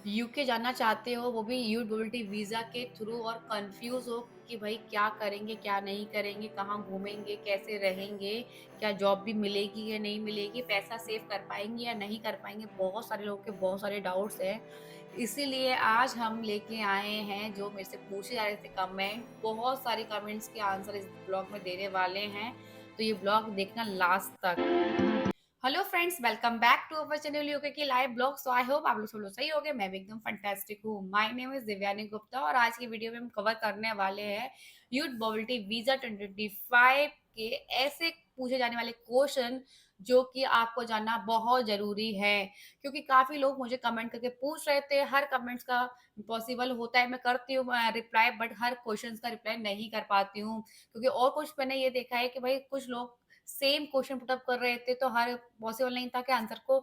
UK जाना चाहते हो, वो भी यूथ मोबिलिटी वीज़ा के थ्रू और कन्फ्यूज़ हो कि भाई क्या करेंगे, क्या नहीं करेंगे, कहाँ घूमेंगे, कैसे रहेंगे, क्या जॉब भी मिलेगी या नहीं मिलेगी, पैसा सेव कर पाएँगे या नहीं कर पाएँगे, बहुत सारे लोगों के बहुत सारे डाउट्स हैं। इसीलिए आज हम लेके आए हैं जो मेरे से पूछे जा रहे थे कमेंट, बहुत सारे कमेंट्स के आंसर इस ब्लॉग में देने वाले हैं, तो ये ब्लॉग देखना लास्ट तक। Hello friends, welcome back to our channel UK की live blog. So I hope आप लोग सब लोग सही होंगे। मैं भी एकदम फंटास्टिक हूँ। My name is Divyani Gupta और आज की वीडियो में हम कवर करने वाले हैं यूथ मोबिलिटी वीजा 2025 के ऐसे पूछे जाने वाले क्वेश्चन जो कि आपको जानना बहुत जरूरी है, क्योंकि काफी लोग मुझे कमेंट करके पूछ रहे थे। हर कमेंट्स का पॉसिबल होता है, मैं करती हूँ रिप्लाई, बट हर क्वेश्चन का रिप्लाई नहीं कर पाती हूँ, क्योंकि और कुछ मैंने ये देखा है कि भाई कुछ लोग सेम क्वेश्चन पुट अप कर रहे थे, तो हर पॉसिबल नहीं था कि आंसर को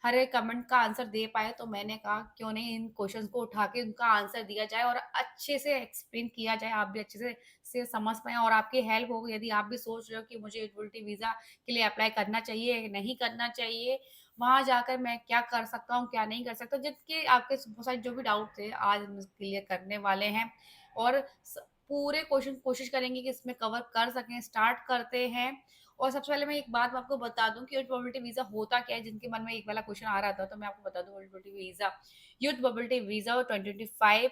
हर एक कमेंट का आंसर दे पाए। तो मैंने कहा क्यों नहीं इन क्वेश्चंस को उठा के उनका आंसर दिया जाए और अच्छे से एक्सप्लेन किया जाए, आप भी अच्छे से समझ पाएँ और आपकी हेल्प हो। यदि आप भी सोच रहे हो कि मुझे यूटिलिटी वीज़ा के लिए अप्लाई करना चाहिए या नहीं करना चाहिए, वहाँ जाकर मैं क्या कर सकता हूँ, क्या नहीं कर सकता, जिनके आपके बहुत सारे जो भी डाउट थे आज हम क्लियर करने वाले हैं और पूरे क्वेश्चन कोशिश करेंगे कि इसमें कवर कर सकें। स्टार्ट करते हैं। और सबसे पहले मैं एक बात मैं आपको बता दूँ कि यूथ मोबिलिटी वीज़ा होता क्या है? जिनके मन में एक वाला क्वेश्चन आ रहा था, तो मैं आपको बता दूँ यूथ मोबिलिटी वीज़ा 2025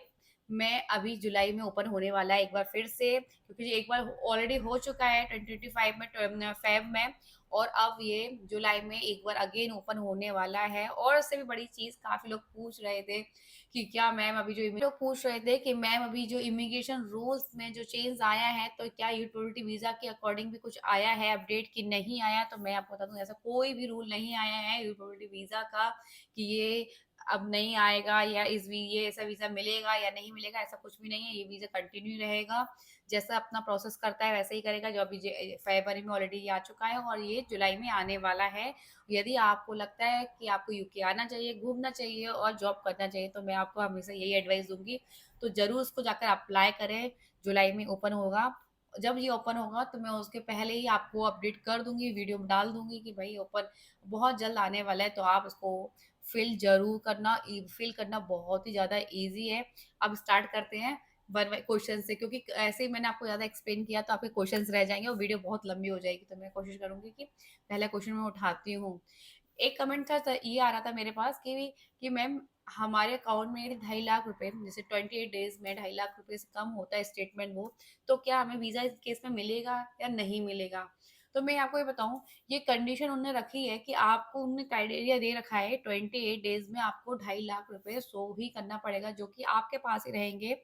में अभी जुलाई में ओपन होने वाला है एक बार फिर से, क्योंकि एक बार ऑलरेडी हो चुका है 2025 में फ़ेब में, और अब ये जुलाई में एक बार अगेन ओपन होने वाला है। और उससे भी बड़ी चीज़ काफ़ी लोग पूछ रहे थे कि क्या मैम अभी जो लोग पूछ रहे थे कि मैम अभी जो इमिग्रेशन रूल्स में जो चेंज आया है, तो क्या यूटिलिटी वीज़ा के अकॉर्डिंग भी कुछ आया है अपडेट कि नहीं आया? तो मैं आपको बता दूँ ऐसा कोई भी रूल नहीं आया है यूटिलिटी वीज़ा का कि ये अब नहीं आएगा या ये ऐसा वीज़ा मिलेगा या नहीं मिलेगा, ऐसा कुछ भी नहीं है। ये वीज़ा कंटिन्यू रहेगा, जैसा अपना प्रोसेस करता है वैसे ही करेगा, जो अभी फरवरी में ऑलरेडी आ चुका है और ये जुलाई में आने वाला है। यदि आपको लगता है कि आपको यूके आना चाहिए, घूमना चाहिए और जॉब करना चाहिए, तो मैं आपको हमेशा यही एडवाइस दूँगी, तो ज़रूर उसको जाकर अप्लाई करें। जुलाई में ओपन होगा। जब ये ओपन होगा तो मैं उसके पहले ही आपको अपडेट कर दूँगी, वीडियो में डाल दूँगी कि भई ओपन बहुत जल्द आने वाला है, तो आप उसको फ़िल ज़रूर करना। फ़िल करना बहुत ही ज़्यादा ईज़ी है। अब स्टार्ट करते हैं वन बाय क्वेश्चन से, क्योंकि ऐसे ही मैंने आपको ज़्यादा एक्सप्लेन किया तो आपके क्वेश्चन्स रह जाएँगे और वीडियो बहुत लंबी हो जाएगी। तो मैं कोशिश करूँगी कि पहला क्वेश्चन मैं उठाती हूँ। एक कमेंट था ये आ रहा था मेरे पास कि मैम हमारे अकाउंट में 2.5 लाख रुपए, जैसे 28 डेज़ में 2.5 लाख रुपए से कम होता है स्टेटमेंट वो, तो क्या हमें वीज़ा इस केस में मिलेगा या नहीं मिलेगा? तो मैं आपको ये बताऊँ, ये कंडीशन उन्होंने रखी है कि आपको उन्होंने क्राइटेरिया दे रखा है 28 डेज़ में आपको 2.5 लाख रुपए शो ही करना पड़ेगा, जो कि आपके पास ही रहेंगे,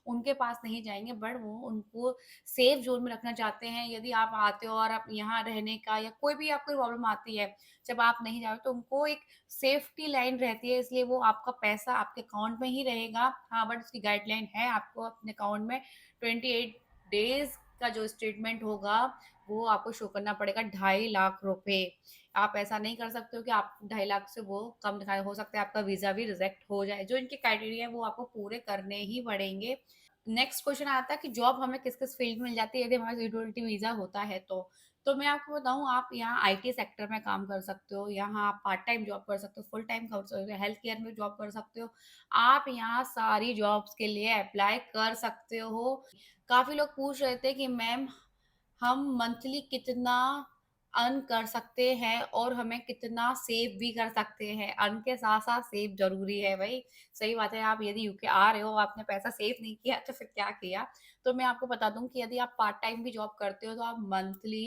उनके पास नहीं जाएँगे। बट वो उनको सेफ ज़ोन में रखना चाहते हैं। यदि आप आते हो और आप यहाँ रहने का या कोई भी आपको प्रॉब्लम आती है, जब आप नहीं जाओ तो उनको एक सेफ्टी लाइन रहती है, इसलिए वो आपका पैसा आपके अकाउंट में ही रहेगा। हाँ, बट उसकी गाइडलाइन है, आपको अपने अकाउंट में 28 डेज़ का जो स्टेटमेंट होगा, वो आपको शो करना पड़ेगा 2.5 लाख रुपए। आप ऐसा नहीं कर सकते हो कि आप 2.5 लाख से वो कम दिखाएँ, हो सकता है आपका वीज़ा भी रिजेक्ट हो जाए। जो इनके क्राइटेरिया है वो आपको पूरे करने ही पड़ेंगे। नेक्स्ट क्वेश्चन आता है कि जॉब हमें किस-किस फील्ड में मिल जाती है यदि हमारा यूटिलिटी वीज़ा होता है तो। तो मैं आपको बताऊँ, आप यहाँ आईटी सेक्टर में काम कर सकते हो, यहाँ आप पार्ट टाइम जॉब कर सकते हो, फुल टाइम कर सकते हो, हेल्थ केयर में जॉब कर सकते हो। आप यहाँ सारी जॉब्स के लिए अप्लाई कर सकते हो। काफ़ी लोग पूछ रहे थे कि मैम हम मंथली कितना अर्न कर सकते हैं और हमें कितना सेव भी कर सकते हैं। अर्न के साथ-साथ सेव ज़रूरी है भई। सही बात है, आप यदि यूके आ रहे हो, आपने पैसा सेव नहीं किया तो फिर क्या किया? तो मैं आपको बता दूँ कि यदि आप पार्ट टाइम भी जॉब करते हो तो आप मंथली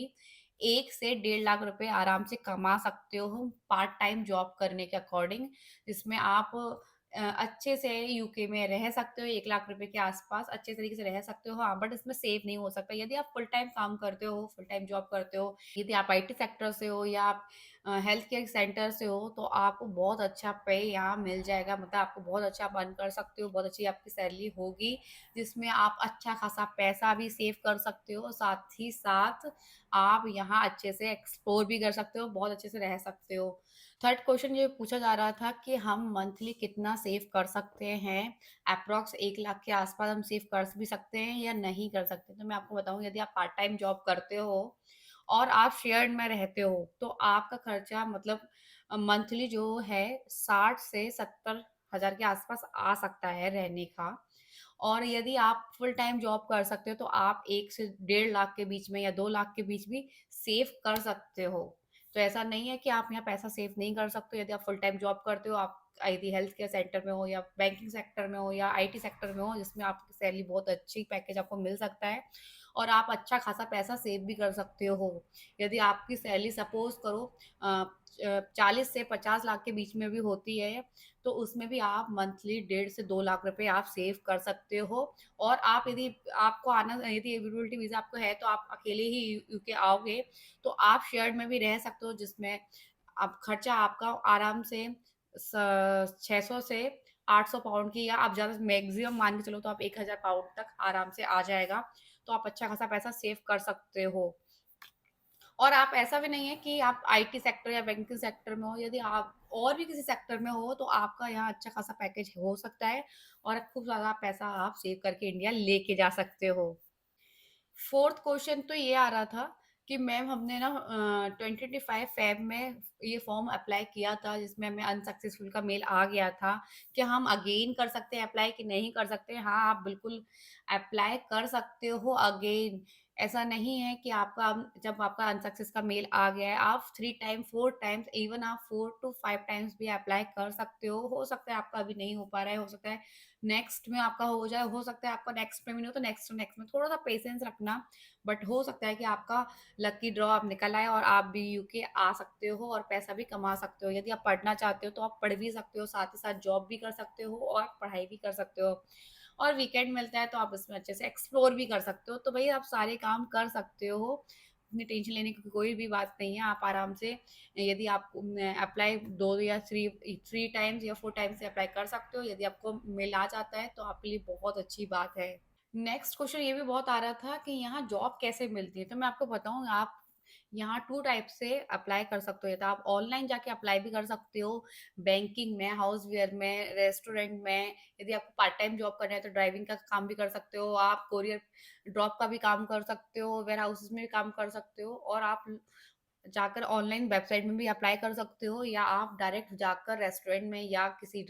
1 से 1.5 लाख रुपए आराम से कमा सकते हो पार्ट टाइम जॉब करने के अकॉर्डिंग, जिसमें आप अच्छे से यूके में रह सकते हो, 1 लाख रुपए के आस-पास अच्छे तरीके से रह सकते हो। हाँ, बट इसमें सेव नहीं हो सकता। यदि आप फुल टाइम काम करते हो, फुल टाइम जॉब करते हो, यदि आप आईटी सेक्टर से हो या आप हेल्थ केयर सेंटर से हो, तो आपको बहुत अच्छा पे यहाँ मिल जाएगा। मतलब आपको बहुत अच्छा आप अर्न कर सकते हो, बहुत अच्छी आपकी सैलरी होगी, जिसमें आप अच्छा खासा पैसा भी सेव कर सकते हो। साथ ही साथ आप यहाँ अच्छे से एक्सप्लोर भी कर सकते हो, बहुत अच्छे से रह सकते हो। थर्ड क्वेश्चन ये पूछा जा रहा था कि हम मंथली कितना सेव कर सकते हैं? एप्रॉक्स 1 लाख के आस-पास हम सेव कर भी सकते हैं या नहीं कर सकते? तो मैं आपको बताऊँ, यदि आप पार्ट टाइम जॉब करते हो और आप शेयर्ड में रहते हो, तो आपका खर्चा मतलब मंथली जो है 60 से 70 हज़ार के आस-पास आ सकता है रहने का। और यदि आप फुल टाइम जॉब कर सकते हो तो आप 1 से डेढ़ लाख के बीच में या 2 लाख के बीच भी सेव कर सकते हो। तो ऐसा नहीं है कि आप यहाँ पैसा सेव नहीं कर सकते हो। यदि आप फुल टाइम जॉब करते हो, आप यदि हेल्थ केयर सेक्टर में हो या बैंकिंग सेक्टर में हो या आईटी सेक्टर में हो, जिसमें आपकी सैलरी बहुत अच्छी पैकेज आपको मिल सकता है और आप अच्छा खासा पैसा सेव भी कर सकते हो। यदि आपकी सैलरी सपोज़ करो 40 से 50 लाख के बीच में भी होती है, तो उसमें भी आप मंथली 1.5 से 2 लाख रुपए आप सेव कर सकते हो। और आप यदि आपको आना यदि एलिजिबिलिटी वीज़ा आपको है तो आप अकेले ही यूके आओगे, तो आप शेयर्ड में भी रह सकते हो, जिसमें अब खर्चा आपका आराम से स 600 से 800 पाउंड की, या आप ज़्यादा मैक्सिमम मान के चलो तो आप 1000 पाउंड तक आराम से आ जाएगा। तो आप अच्छा खासा पैसा सेव कर सकते हो। और आप ऐसा भी नहीं है कि आप आईटी सेक्टर या बैंकिंग सेक्टर में हो, यदि आप और भी किसी सेक्टर में हो तो आपका यहाँ अच्छा खासा पैकेज हो सकता है और खूब ज़्यादा पैसा आप सेव करके इंडिया लेके जा सकते हो। फोर्थ क्वेश्चन तो ये आ रहा था कि मैम हमने ना 2025 फेब में ये फॉर्म अप्लाई किया था, जिसमें हमें अनसक्सेसफुल का मेल आ गया था। क्या हम अगेन कर सकते हैं अप्लाई कि नहीं कर सकते? हाँ, आप बिल्कुल अप्लाई कर सकते हो अगेन। ऐसा नहीं है कि आपका जब आपका अनसक्सेस का मेल आ गया है, आप 3 टाइम 4 टाइम्स, इवन आप 4 टू 5 टाइम्स भी अप्लाई कर सकते हो। हो सकता है आपका अभी नहीं हो पा रहा है, हो सकता है नेक्स्ट में आपका हो जाए, हो सकता है आपका नेक्स्ट में भी नहीं हो तो नेक्स्ट टू नेक्स्ट में, थोड़ा-सा पेशेंस रखना। बट हो सकता है कि आपका लकी ड्रॉ अब निकल आए और आप भी यूके आ सकते हो और पैसा भी कमा सकते हो। यदि आप पढ़ना चाहते हो तो आप पढ़ भी सकते हो, साथ ही साथ जॉब भी कर सकते हो और पढ़ाई भी कर सकते हो। और वीकेंड मिलता है तो आप इसमें अच्छे से एक्सप्लोर भी कर सकते हो। तो भई आप सारे काम कर सकते हो। इतनी टेंशन लेने की कोई भी बात नहीं है। आप आराम से, यदि आप अप्लाई 2 या 3 टाइम्स या 4 टाइम्स से अप्लाई कर सकते हो। यदि आपको मिल आ जाता है तो आपके लिए बहुत अच्छी बात है। नेक्स्ट क्वेश्चन ये भी बहुत आ रहा था कि यहाँ जॉब कैसे मिलती है? तो मैं आपको बताऊँ, आप यहाँ 2 टाइप से अप्लाई कर सकते हो। या तो आप ऑनलाइन जाके अप्लाई भी कर सकते हो, बैंकिंग में, हाउसवेयर में, रेस्टोरेंट में। यदि आपको पार्ट टाइम जॉब करना है तो ड्राइविंग का काम भी कर सकते हो, आप कोरियर ड्रॉप का भी काम कर सकते हो, वेयर हाउसेस में भी काम कर सकते हो, और आप जाकर ऑनलाइन वेबसाइट में भी अप्लाई कर सकते हो, या आप डायरेक्ट जाकर रेस्टोरेंट में या किसी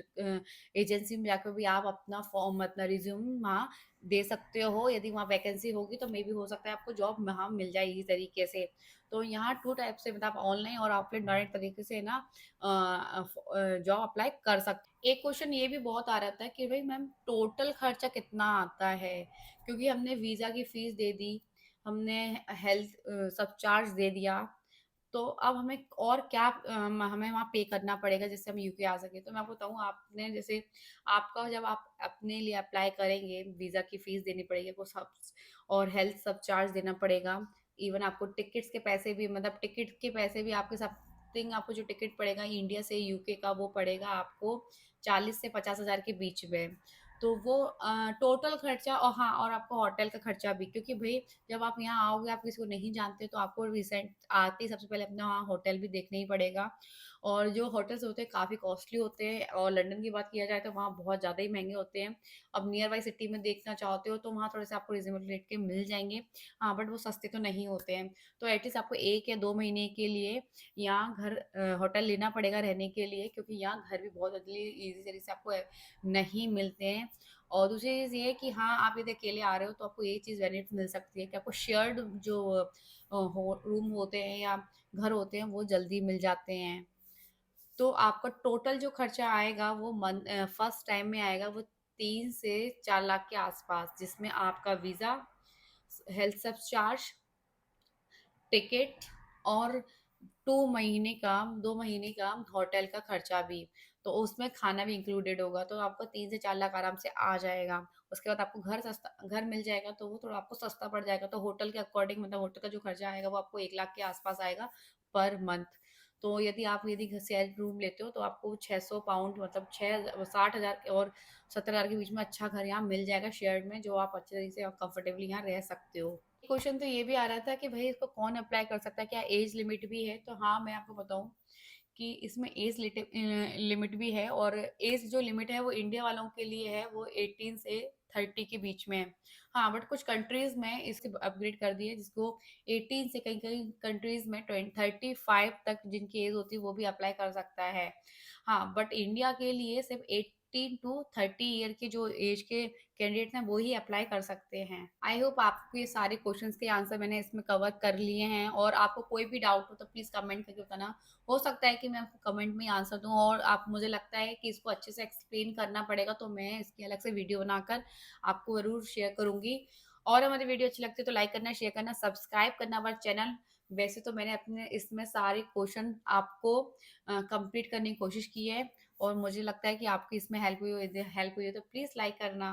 एजेंसी में जाकर भी आप अपना फॉर्म, अपना रिज्यूम वहाँ दे सकते हो। यदि वहाँ वैकेंसी होगी तो मे बी हो सकता है आपको जॉब वहाँ मिल जाए इसी तरीके से। तो यहाँ 2 टाइप से, मतलब ऑनलाइन और ऑफलाइन डायरेक्ट तरीके से ना जॉब अप्लाई कर सकते। एक क्वेश्चन ये भी बहुत आ रहा था कि भई मैम टोटल खर्चा कितना आता है? क्योंकि हमने वीज़ा की फीस दे दी, हमने हेल्थ सब चार्ज दे दिया, तो अब हमें और क्या हमें वहाँ पे करना पड़ेगा जिससे हम यूके आ सकें? तो मैं आपको बताऊँ, आपने जैसे आपका जब आप अपने लिए अप्लाई करेंगे, वीज़ा की फ़ीस देनी पड़ेगी वो सब, और हेल्थ सब चार्ज देना पड़ेगा। इवन आपको टिकट्स के पैसे भी, मतलब टिकट के पैसे भी आपके समथिंग, आपको जो टिकट पड़ेगा इंडिया से यूके का, वो पड़ेगा आपको 40 से 50 हज़ार के बीच में। तो वो टोटल खर्चा, और हाँ, और आपको होटल का खर्चा भी, क्योंकि भई जब आप यहाँ आओगे, आप किसी को नहीं जानते, तो आपको रिसेंट आते ही सबसे पहले अपना वहाँ होटल भी देखना ही पड़ेगा। और जो होटल्स होते हैं काफ़ी कॉस्टली होते हैं, और लंदन की बात किया जाए तो वहाँ बहुत ज़्यादा ही महँगे होते हैं। अब नियर बाय सिटी में देखना चाहते हो तो वहाँ थोड़े-से आपको रीज़नेबल रेट के मिल जाएँगे। हाँ, बट वो सस्ते तो नहीं होते हैं। तो एटलीस्ट आपको 1 या 2 महीने के लिए यहाँ घर होटल लेना पड़ेगा रहने के लिए, क्योंकि यहाँ घर भी बहुत जल्दी ईज़ी तरीके से आपको नहीं मिलते हैं। और दूसरी चीज़ ये है कि हाँ, आप यदि अकेले आ रहे हो तो आपको ये चीज़ बेनिफिट मिल सकती है कि आपको शेयर्ड जो हो रूम होते हैं या घर होते हैं वो जल्दी मिल जाते हैं। तो आपका टोटल जो खर्चा आएगा वो फर्स्ट टाइम में आएगा वो 3 से 4 लाख के आसपास, जिसमें आपका वीज़ा, हेल्थ सब चार्ज, टिकट, और 2 महीने का होटल का खर्चा भी। तो उसमें खाना भी इंक्लूडेड होगा, तो आपको 3 से 4 लाख आराम से आ जाएगा। उसके बाद आपको घर मिल जाएगा तो वो थोड़ा आपको सस्ता पड़ जाएगा। तो होटल के अकॉर्डिंग, मतलब होटल का जो खर्चा आएगा वो आपको 1 लाख के आस-पास आएगा पर मंथ। तो यदि शेयर रूम लेते हो तो आपको 600 पाउंड, मतलब 60,000 और 70,000 के बीच में अच्छा घर यहाँ मिल जाएगा शेयर्ड में, जो आप अच्छे तरीके से कंफर्टेबली यहाँ रह सकते हो। क्वेश्चन तो ये भी आ रहा था कि भाई इसको कौन अप्लाई कर सकता है, क्या एज लिमिट भी है? तो हाँ, मैं आपको बताऊं कि इसमें एज लिमिट भी है, और एज जो लिमिट है वो इंडिया वालों के लिए है, वो 18 से 30 के बीच में है। हाँ, बट कुछ कंट्रीज में इसके अपग्रेड कर दिए, जिसको 18 से, कई कई कंट्रीज में 35 तक जिनकी एज होती है वो भी अप्लाई कर सकता है। हाँ, बट इंडिया के लिए सिर्फ 15 टू 30 ईयर के जो एज के कैंडिडेट्स हैं वो ही अप्लाई कर सकते हैं। आई होप आपको ये सारे क्वेश्चंस के आंसर मैंने इसमें कवर कर लिए हैं, और आपको कोई भी डाउट हो तो प्लीज़ कमेंट करके बताना। हो सकता है कि मैं आपको कमेंट में आंसर दूँ, और आप मुझे लगता है कि इसको अच्छे से एक्सप्लेन करना पड़ेगा, तो मैं इसकी अलग से वीडियो बनाकर आपको ज़रूर शेयर करूँगी। और हमारी वीडियो अच्छी लगती है तो लाइक करना, शेयर करना, सब्सक्राइब करना हमारा चैनल। वैसे तो मैंने अपने इसमें सारे क्वेश्चन आपको कंप्लीट करने की कोशिश की है, और मुझे लगता है कि आपकी इसमें हेल्प हुई है तो प्लीज़ लाइक करना।